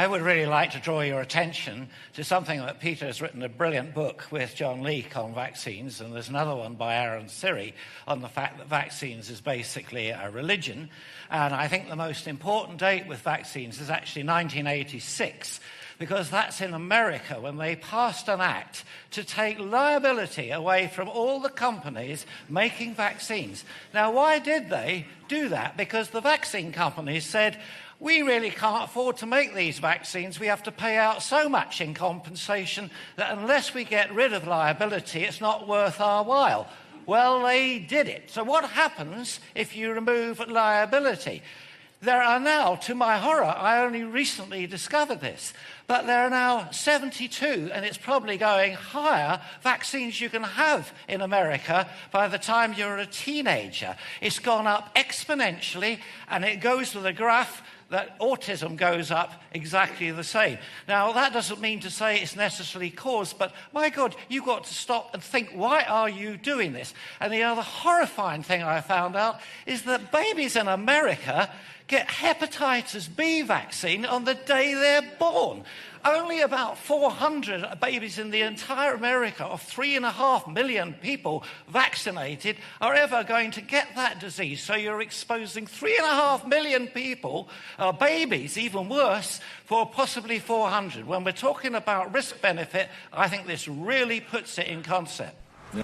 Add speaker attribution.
Speaker 1: I would really like to draw your attention to something that Peter has written a brilliant book with John Leake on vaccines, and there's another one by Aaron Siri on the fact that vaccines is basically a religion. And I think the most important date with vaccines is actually 1986, because that's in America when they passed an act to take liability away from all the companies making vaccines. Now, why did they do that? Because the vaccine companies said, we really can't afford to make these vaccines. We have to pay out so much in compensation that unless we get rid of liability, it's not worth our while. Well, they did it. So what happens if you remove liability? There are now, to my horror, I only recently discovered this, but there are now 72, and it's probably going higher, vaccines you can have in America by the time you're a teenager. It's gone up exponentially, and it goes with a graph that autism goes up exactly the same. Now, that doesn't mean to say it's necessarily caused, but my God, you've got to stop and think, why are you doing this? And the other horrifying thing I found out is that babies in America get hepatitis B vaccine on the day they're born. Only about 400 babies in the entire America of 3.5 million people vaccinated are ever going to get that disease. So you're exposing 3.5 million people, babies, even worse, for possibly 400. When we're talking about risk-benefit, I think this really puts it in concept.
Speaker 2: Yeah.